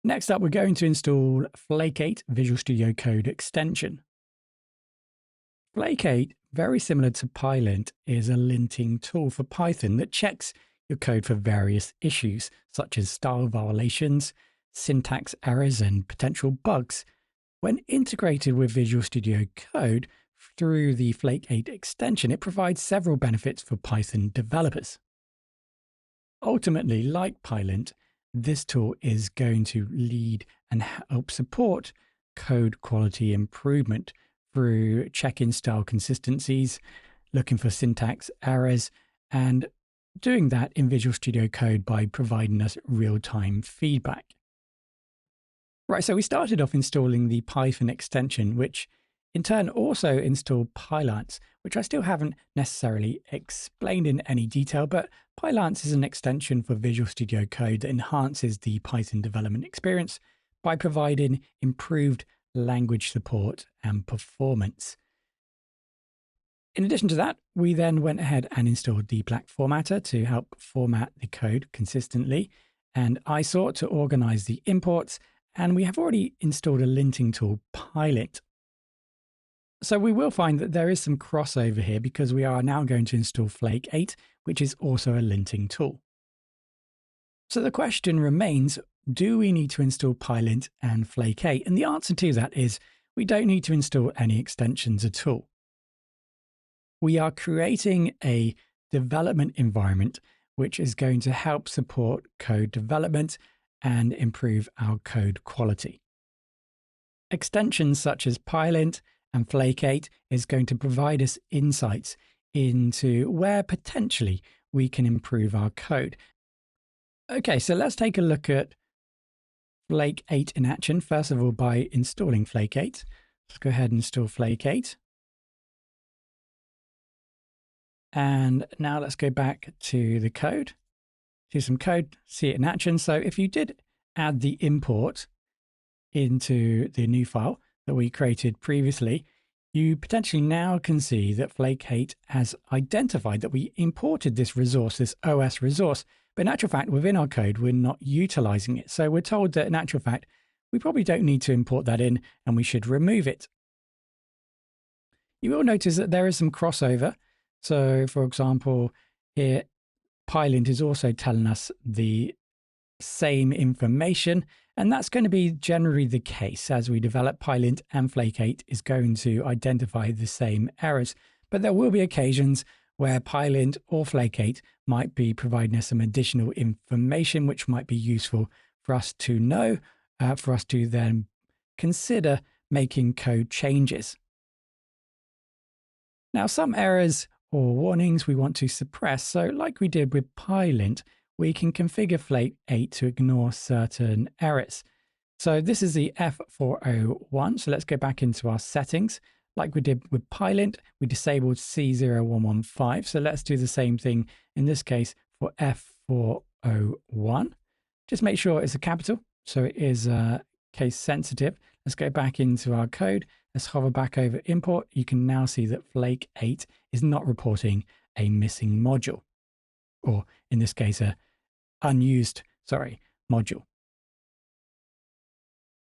Next up, we're going to install Flake8 Visual Studio Code extension. Flake8, very similar to PyLint, is a linting tool for Python that checks your code for various issues, such as style violations, syntax errors, and potential bugs. When integrated with Visual Studio Code through the Flake8 extension, it provides several benefits for Python developers. Ultimately, like PyLint, this tool is going to lead and help support code quality improvement through checking style consistencies, looking for syntax errors, and doing that in Visual Studio Code by providing us real-time feedback. Right, so we started off installing the Python extension, which in turn also installed Pylance, which I still haven't necessarily explained in any detail, but Pylance is an extension for Visual Studio Code that enhances the Python development experience by providing improved language support and performance. In addition to that, we then went ahead and installed the Black formatter to help format the code consistently, and ISort to organize the imports, and we have already installed a linting tool, PyLint. So we will find that there is some crossover here because we are now going to install Flake8, which is also a linting tool. So the question remains, do we need to install PyLint and Flake8? And the answer to that is we don't need to install any extensions at all. We are creating a development environment which is going to help support code development and improve our code quality. Extensions such as PyLint and Flake8 is going to provide us insights into where potentially we can improve our code. Okay, so let's take a look at Flake8 in action. First of all, by installing Flake8. Let's go ahead and install Flake8. And now let's go back to the code, do some code, see it in action. So if you did add the import into the new file that we created previously, you potentially now can see that Flake8 has identified that we imported this resource, this OS resource, but in actual fact, within our code, we're not utilizing it. So we're told that in actual fact, we probably don't need to import that in and we should remove it. You will notice that there is some crossover. So for example, here, PyLint is also telling us the same information, and that's going to be generally the case as we develop. PyLint and Flake8 is going to identify the same errors, but there will be occasions where PyLint or Flake8 might be providing us some additional information which might be useful for us to know, for us to then consider making code changes. Now, some errors or warnings we want to suppress. So like we did with PyLint, we can configure Flake8 to ignore certain errors. So this is the F401. So let's go back into our settings. Like we did with PyLint, we disabled C0115. So let's do the same thing in this case for F401. Just make sure it's a capital, so it is case sensitive. Let's go back into our code. Let's hover back over import. You can now see that Flake8 is not reporting a missing module, or in this case, a unused, module.